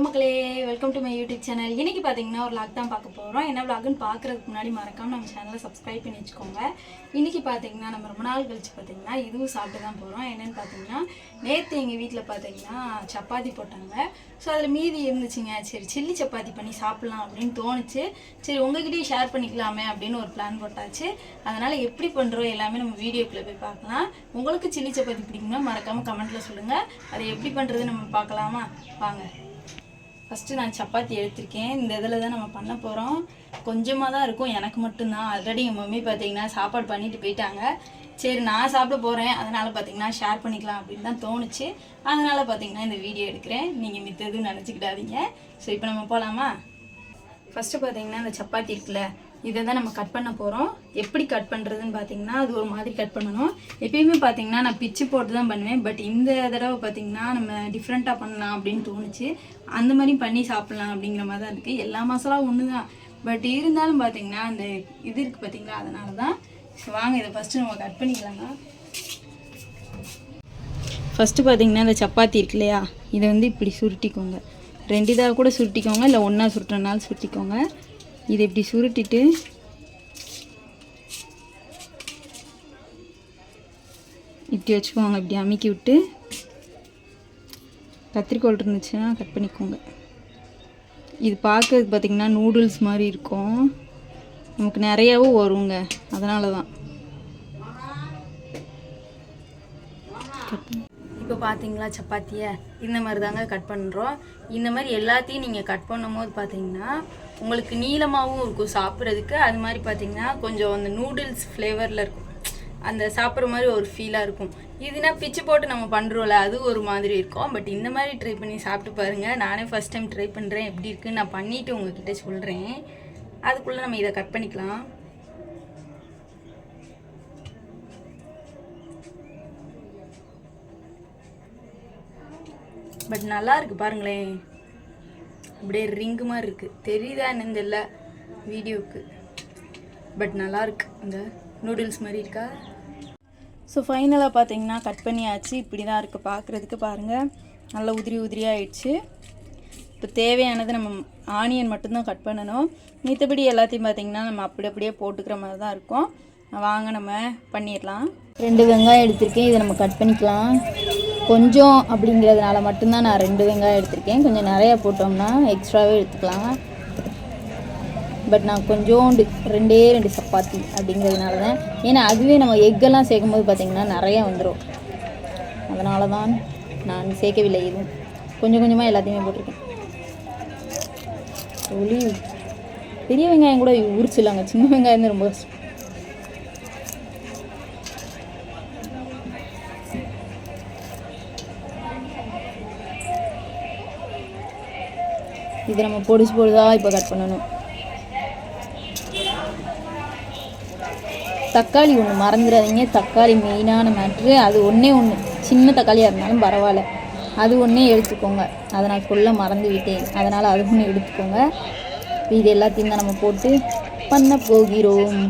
மக்களே, welcome to my YouTube channel. இன்றைக்கி பார்த்தீங்கன்னா ஒரு vlog தான் பார்க்க போகிறோம். என்ன vlogன்னு பார்க்குறதுக்கு முன்னாடி மறக்காமல் நம்ம சேனலை சப்ஸ்கிரைப் பண்ணி வச்சுக்கோங்க. இன்றைக்கி பார்த்தீங்கன்னா நம்ம ரொம்ப நாள் கழிச்சு பார்த்தீங்கன்னா இதுவும் சாப்பிட்டு தான் போகிறோம். என்னென்னு பார்த்தீங்கன்னா நேற்று எங்கள் வீட்டில் பார்த்தீங்கன்னா சப்பாத்தி போட்டாங்க. ஸோ அதில் மீதி இருந்துச்சுங்க. சரி சில்லி சப்பாத்தி பண்ணி சாப்பிட்லாம் அப்படின்னு தோணுச்சு. சரி உங்ககிட்டயும் ஷேர் பண்ணிக்கலாமே அப்படின்னு ஒரு பிளான் போட்டாச்சு. அதனால் எப்படி பண்ணுறோம் எல்லாமே நம்ம வீடியோக்குள்ளே போய் பார்க்கலாம். உங்களுக்கு சில்லி சப்பாத்தி பிடிக்கும்னா மறக்காமல் கமெண்ட்டில் சொல்லுங்கள். அதை எப்படி பண்ணுறது நம்ம பார்க்கலாமா? வாங்க. ஃபஸ்ட்டு நான் சப்பாத்தி எடுத்திருக்கேன். இந்த இதில் தான் நம்ம பண்ண போகிறோம். கொஞ்சமாக தான் இருக்கும், எனக்கு மட்டும்தான். ஆல்ரெடி எங்கள் மம்மி பார்த்தீங்கன்னா சாப்பாடு பண்ணிட்டு போயிட்டாங்க. சரி நான் சாப்பிட போகிறேன், அதனால் பார்த்தீங்கன்னா ஷேர் பண்ணிக்கலாம் அப்படின்னு தான் தோணுச்சு. அதனால் பார்த்தீங்கன்னா இந்த வீடியோ எடுக்கிறேன். நீங்கள் மித்த எதுவும் நினச்சிக்கிடாதீங்க. ஸோ இப்போ நம்ம போகலாமா? ஃபஸ்ட்டு பார்த்தீங்கன்னா இந்த சப்பாத்தி இருக்குல்ல, இதை தான் நம்ம கட் பண்ண போகிறோம். எப்படி கட் பண்ணுறதுன்னு பார்த்தீங்கன்னா அது ஒரு மாதிரி கட் பண்ணணும். எப்பயுமே பார்த்தீங்கன்னா நான் பிச்சு போட்டு தான் பண்ணுவேன். பட் இந்த தடவை பார்த்தீங்கன்னா நம்ம டிஃப்ரெண்ட்டாக பண்ணலாம் அப்படின்னு தோணுச்சு. அந்த மாதிரி பண்ணி சாப்பிட்லாம் அப்படிங்கிற மாதிரி தான் இருக்குது. எல்லா மசாலாவும் ஒன்று தான், பட் இருந்தாலும் பார்த்தீங்கன்னா அந்த இது இருக்குது பார்த்தீங்களா, அதனால தான். வாங்க இதை ஃபஸ்ட்டு நம்ம கட் பண்ணிக்கலாங்க. ஃபஸ்ட்டு பார்த்தீங்கன்னா இந்த சப்பாத்தி இருக்கு இல்லையா, இதை வந்து இப்படி சுருட்டிக்கோங்க. 2 இதாக கூட சுருட்டிக்கோங்க, இல்லை ஒன்றா சுருட்டுறனாலும் சுருட்டிக்கோங்க. இதை இப்படி சுருட்டிட்டு இப்படி வச்சுக்கோங்க. இப்படி அமுக்கி விட்டு கத்திரிக்கோல் இருந்துச்சுன்னா கட் பண்ணிக்கோங்க. இது பார்க்கறதுக்கு பார்த்திங்கன்னா நூடுல்ஸ் மாதிரி இருக்கும், நமக்கு நிறையாவும் வருங்க, அதனால தான். இப்போ பார்த்தீங்களா சப்பாத்தியை இந்த மாதிரி தாங்க கட் பண்ணுறோம். இந்த மாதிரி எல்லாத்தையும் நீங்கள் கட் பண்ணும் போது பார்த்தீங்கன்னா உங்களுக்கு நீளமாகவும் இருக்கும் சாப்பிட்றதுக்கு. அது மாதிரி பார்த்தீங்கன்னா கொஞ்சம் அந்த நூடுல்ஸ் ஃப்ளேவரில் இருக்கும், அந்த சாப்பிட்ற மாதிரி ஒரு ஃபீலாக இருக்கும். இதுனா பிச்சு போட்டு நம்ம பண்ணுறோம்ல, அது ஒரு மாதிரி இருக்கும். பட் இந்த மாதிரி ட்ரை பண்ணி சாப்பிட்டு பாருங்கள். நானே ஃபஸ்ட் டைம் ட்ரை பண்ணுறேன், எப்படி இருக்குன்னு நான் பண்ணிவிட்டு உங்கள்கிட்ட சொல்கிறேன். அதுக்குள்ளே நம்ம இதை கட் பண்ணிக்கலாம். பட் நல்லா இருக்குது பாருங்களேன், அப்படியே ரிங்கு மாதிரி இருக்குது. தெரியுதா என்னன்னு தெரியல வீடியோவுக்கு, பட் நல்லாயிருக்கு. இந்த நூடுல்ஸ் மாதிரி இருக்கா. ஸோ ஃபைனலாக பார்த்தீங்கன்னா கட் பண்ணியாச்சு. இப்படி தான் இருக்குது பார்க்குறதுக்கு. பாருங்கள் நல்லா உதிரி உதிரியாக ஆயிடுச்சு. இப்போ தேவையானது நம்ம ஆனியன் மட்டும்தான் கட் பண்ணணும். மித்தபடி எல்லாத்தையும் பார்த்திங்கன்னா நம்ம அப்படியே போட்டுக்கிற மாதிரி தான் இருக்கும். வாங்க நம்ம பண்ணிடலாம். 2 வெங்காயம் எடுத்திருக்கேன், இதை நம்ம கட் பண்ணிக்கலாம். கொஞ்சம் அப்படிங்கிறதுனால மட்டும்தான் நான் 2 வெங்காயம் எடுத்திருக்கேன். கொஞ்சம் நிறையா போட்டோம்னா எக்ஸ்ட்ராவே எடுத்துக்கலாம். பட் நான் கொஞ்சோண்டு 2 சப்பாத்தி அப்படிங்கிறதுனால தான். ஏன்னா அதுவே நம்ம எக்கெல்லாம் சேர்க்கும்போது பார்த்திங்கன்னா நிறையா வந்துடும், அதனால தான் நான் சேர்க்கவில்லை. எதுவும் கொஞ்சம் கொஞ்சமாக எல்லாத்தையுமே போட்டிருக்கேன். பெரிய வெங்காயம் கூட உரிச்சிடலாங்க, சின்ன வெங்காயம் தான் ரொம்ப கஷ்டம். இதை நம்ம பொடிதாக இப்போ கட் பண்ணணும். தக்காளி ஒன்று மறந்துடாதீங்க, தக்காளி மெயினான மேட்ரு. அது ஒன்று சின்ன தக்காளியாக இருந்தாலும் பரவாயில்ல, அது ஒன்றே எடுத்துக்கோங்க. அதை நான் ஃபுல்லாக மறந்து விட்டேன், அதனால் அது ஒன்று எடுத்துக்கோங்க. இது எல்லாத்தையும் தான் நம்ம போட்டு பண்ண போகிறோம்.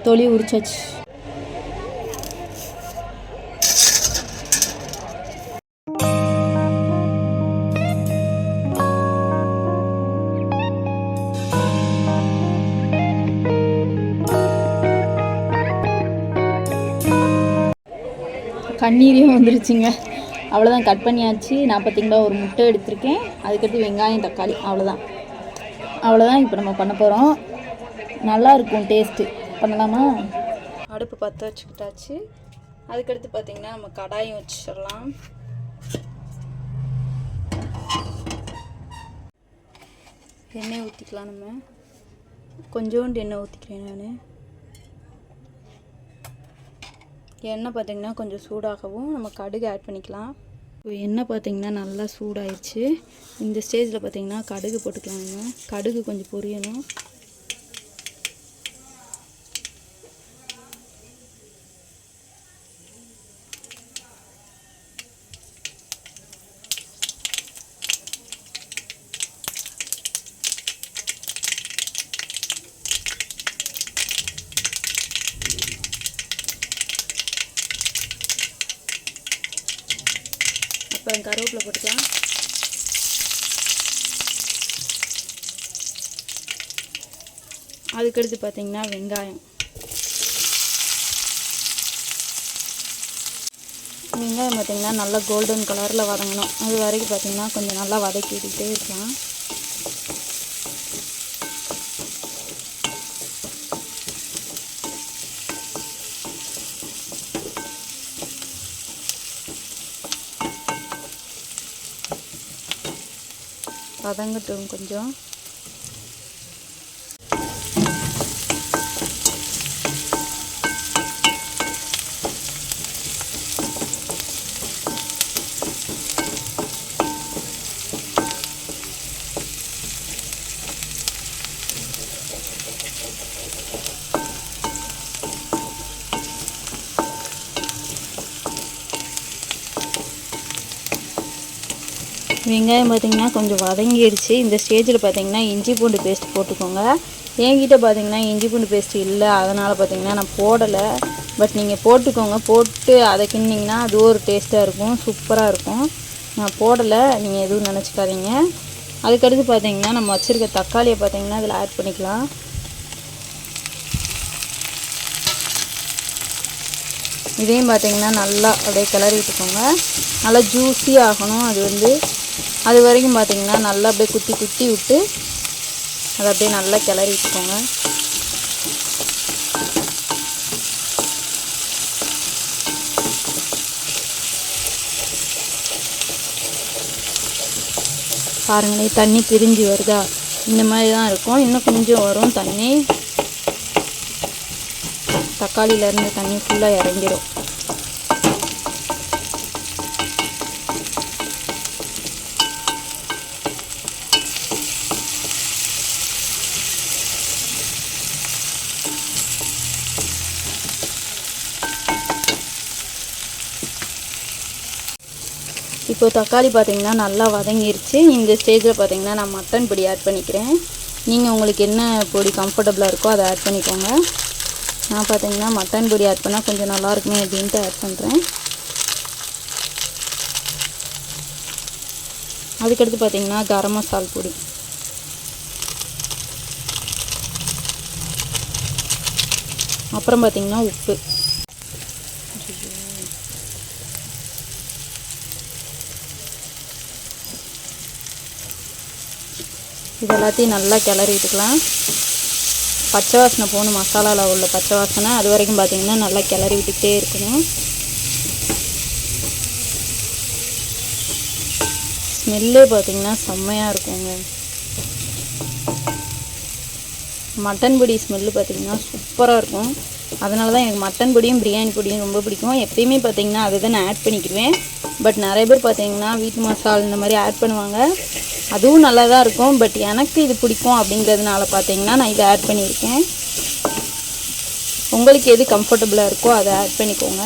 தொளி உரிச்சாச்சு. கண்ணீரையும் வந்துருச்சுங்க. அவ்வளோதான், கட் பண்ணியாச்சு. நான் பார்த்திங்களா ஒரு முட்டை எடுத்திருக்கேன், அதுக்கடுத்து வெங்காயம் தக்காளி, அவ்வளோதான் இப்போ நம்ம பண்ண போகிறோம். நல்லா இருக்கும் டேஸ்ட்டு. பண்ணலாமா? அடுப்பு பற்ற வச்சுக்கிட்டாச்சு. அதுக்கடுத்து பார்த்திங்கன்னா நம்ம கடாயும் வச்சிடலாம். எண்ணெய் ஊற்றிக்கலாம். நம்ம கொஞ்சோண்டு எண்ணெய் ஊற்றிக்கிறேன் நான். எண்ணெய் பார்த்திங்கன்னா கொஞ்சம் சூடாகவும் நம்ம கடுகு ஆட் பண்ணிக்கலாம். இப்போ எண்ணெய் பார்த்திங்கன்னா நல்லா சூடாயிடுச்சு. இந்த ஸ்டேஜில் பார்த்திங்கன்னா கடுகு போட்டுக்கலாங்க. கடுகு கொஞ்சம் பொரியணும். அப்புறம் கருவேப்பிலை போட்டுக்கலாம். அதுக்கடுத்து பார்த்திங்கன்னா வெங்காயம் பார்த்திங்கன்னா நல்லா கோல்டன் கலரில் வதங்கணும். அது வரைக்கும் பார்த்திங்கன்னா கொஞ்சம் நல்லா வதக்கி விட்டுட்டே இருக்கலாம். வதங்கட்டும் கொஞ்சம். வெங்காயம் பார்த்திங்கன்னா கொஞ்சம் வதங்கிடுச்சு. இந்த ஸ்டேஜில் பார்த்திங்கன்னா இஞ்சி பூண்டு பேஸ்ட் போட்டுக்கோங்க. என்கிட்ட பார்த்திங்கன்னா இஞ்சி பூண்டு பேஸ்ட் இல்லை, அதனால் பார்த்திங்கன்னா நான் போடலை. பட் நீங்கள் போட்டுக்கோங்க. போட்டு அதை கிண்டிங்கன்னா அது ஒரு டேஸ்ட்டாக இருக்கும், சூப்பராக இருக்கும். நான் போடலை, நீங்கள் எதுவும் நினச்சிக்காதீங்க. அதுக்கடுத்து பார்த்திங்கன்னா நம்ம வச்சுருக்க தக்காளியை பார்த்திங்கன்னா இதில் ஆட் பண்ணிக்கலாம். இதையும் பார்த்திங்கன்னா நல்லா அப்படியே கிளறி விட்டுக்கோங்க. நல்லா ஜூஸியாக ஆகணும். அது வரைக்கும் பார்த்திங்கன்னா நல்லா அப்படியே குத்தி குத்தி விட்டு அதை அப்படியே நல்லா கிளறி விட்டுக்கோங்க. பாருங்களே, தண்ணி பிரிஞ்சு வருதா? இந்த மாதிரி தான் இருக்கும். இன்னும் கொஞ்சம் வரும் தண்ணி. தக்காளியிலேருந்து தண்ணி ஃபுல்லாக இறங்கிடும். இப்போ தக்காளி பார்த்திங்கன்னா நல்லா வதங்கிருச்சு. இந்த ஸ்டேஜில் பார்த்திங்கன்னா நான் மட்டன் பொடி ஆட் பண்ணிக்கிறேன். நீங்கள் உங்களுக்கு என்ன பொடி கம்ஃபர்டபுளாக இருக்கோ அதை ஆட் பண்ணிக்கோங்க. நான் பார்த்திங்கன்னா மட்டன் பொடி ஆட் பண்ணால் கொஞ்சம் நல்லாயிருக்குமே அப்படின்ட்டு ஆட் பண்ணுறேன். அதுக்கடுத்து பார்த்திங்கன்னா கரம் மசால் பொடி, அப்புறம் பார்த்திங்கன்னா உப்பு. இது எல்லாத்தையும் நல்லா கிளறி விட்டுக்கலாம். பச்சை வாசனை போகணும், மசாலாவில் உள்ள பச்சை வாசனை. அது வரைக்கும் பார்த்திங்கன்னா நல்லா கிளறி விட்டுக்கிட்டே இருக்கணும். ஸ்மெல்லே பார்த்திங்கன்னா செம்மையாக இருக்குங்க. மட்டன் பொடி ஸ்மெல்லு பார்த்திங்கன்னா சூப்பராக இருக்கும். அதனால தான் எனக்கு மட்டன் பொடியும் பிரியாணி பொடியும் ரொம்ப பிடிக்கும். எப்பயுமே பார்த்திங்கன்னா அதை தான் நான் ஆட் பண்ணிக்கிடுவேன். பட் நிறைய பேர் பார்த்திங்கன்னா வீட்டு மசாலா இந்த மாதிரி ஆட் பண்ணுவாங்க. அதுவும் நல்லா தான் இருக்கும். பட் எனக்கு இது பிடிக்கும் அப்படிங்கிறதுனால பார்த்திங்கன்னா நான் இதை ஆட் பண்ணியிருக்கேன். உங்களுக்கு எது கம்ஃபர்டபுளாக இருக்கோ அதை ஆட் பண்ணிக்கோங்க.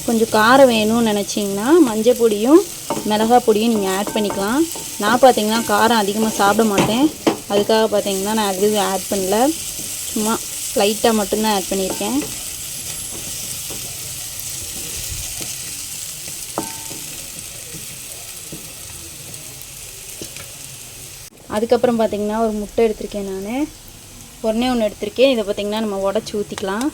கொஞ்சம் காரம் வேணும்னு நினச்சிங்கன்னா மஞ்சள் பொடியும் மிளகாய் பொடியும் நீங்கள் ஆட் பண்ணிக்கலாம். நான் பார்த்திங்கன்னா காரம் அதிகமாக சாப்பிட மாட்டேன். அதுக்காக பார்த்திங்கன்னா நான் எதுவும் ஆட் பண்ணல. சும்மா லைட்டாக மட்டும்தான் ஆட் பண்ணியிருக்கேன். அதுக்கப்புறம் பார்த்திங்கன்னா ஒரு முட்டை எடுத்திருக்கேன். நான் ஒன்று எடுத்திருக்கேன். இதை பார்த்திங்கன்னா நம்ம உடச்சி ஊற்றிக்கலாம்.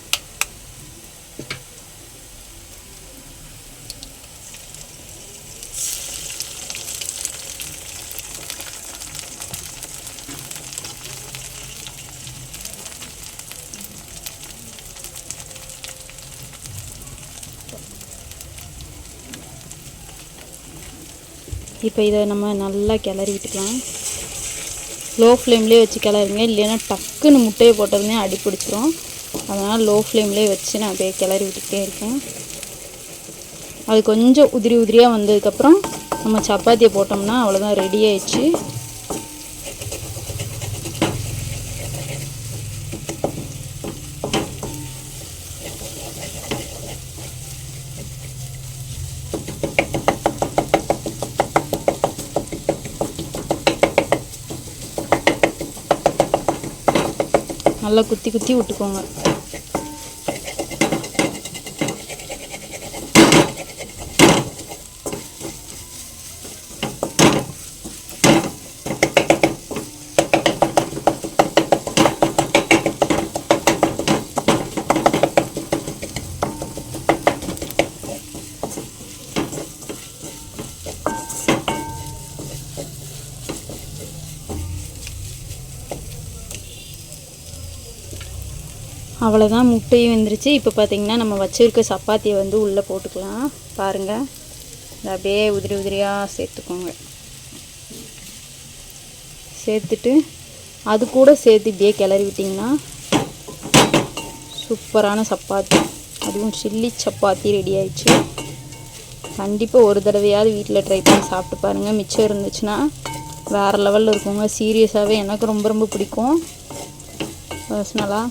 இப்போ இதை நம்ம நல்லா கிளறி விட்டுக்கலாம். லோ ஃப்ளேம்லேயே வச்சு கிளறுங்க, இல்லைன்னா டக்குன்னு முட்டையை போட்டதுமே அடி பிடிச்சிரும். அதனால் லோ ஃப்ளேம்லேயே வச்சு நான் அப்படியே கிளறி விட்டுக்கிட்டே இருக்கேன். அது கொஞ்சம் உதிரி உதிரியாக வந்ததுக்கப்புறம் நம்ம சப்பாத்தியை போட்டோம்னா அவ்வளோதான், ரெடி ஆயிடுச்சு. நல்லா குத்தி குத்தி விட்டுக்கோங்க. அவ்வளோதான், முட்டையும் வெந்துருச்சு. இப்போ பார்த்திங்கன்னா நம்ம வச்சுருக்க சப்பாத்தியை வந்து உள்ளே போட்டுக்கலாம். பாருங்கள், இதை அப்படியே உதிரி உதிரியாக சேர்த்துக்கோங்க. சேர்த்துட்டு அது கூட சேர்த்து இப்படியே கிளறி விட்டிங்கன்னா சூப்பரான சப்பாத்தி, அதுவும் சில்லி சப்பாத்தி ரெடி ஆயிடுச்சு. கண்டிப்பாக ஒரு தடவையாவது வீட்டில் ட்ரை பண்ணி சாப்பிட்டு பாருங்கள். மிச்சம் இருந்துச்சுன்னா வேறு லெவலில் இருக்குங்க. சீரியஸாகவே எனக்கு ரொம்ப ரொம்ப பிடிக்கும் பர்சனலாக.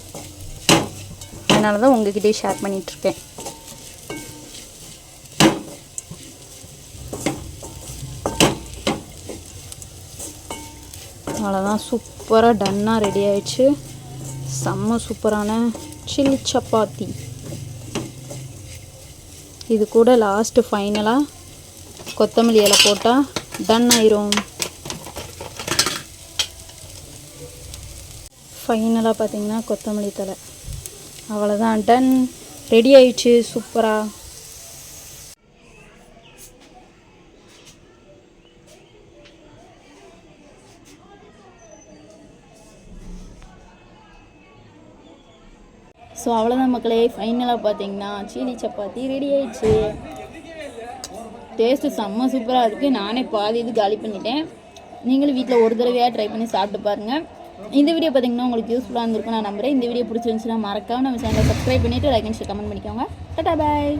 அதனால தான் உங்ககிட்டயே ஷேர் பண்ணிகிட்ருக்கேன். அவ்வளோதான், சூப்பராக டன்னாக ரெடி ஆயிடுச்சு. செம்ம சூப்பரான சில்லி சப்பாத்தி. இது கூட லாஸ்ட்டு ஃபைனலாக கொத்தமல்லி இலை போட்டால் டன் ஆயிரும். ஃபைனலாக பார்த்திங்கன்னா கொத்தமல்லி தலை. அவ்வளோதான், டன், ரெடி ஆயிடுச்சு சூப்பராக. ஸோ அவ்வளோதான் மக்களே, ஃபைனலாக பார்த்தீங்கன்னா சில்லி சப்பாத்தி ரெடி ஆயிடுச்சு. டேஸ்ட்டு செம்ம சூப்பராக இருக்குது. நானே பாதி இது காலி பண்ணிட்டேன். நீங்களும் வீட்டில் ஒரு தடவையாக ட்ரை பண்ணி சாப்பிட்டு பாருங்கள். இந்த வீடியோ பார்த்தீங்கன்னா உங்களுக்கு யூஸ்ஃபுல்லாக இருந்திருக்கும் நான் நம்புறேன். இந்த வீடியோ பிடிச்சிருந்துச்சுன்னா மறக்காம நம்ம சேனலை சப்ஸ்கிரைப் பண்ணிவிட்டு லைக் அண்ட் ஷேர் கமெண்ட் பண்ணிக்கோங்க. டாடா பாய்.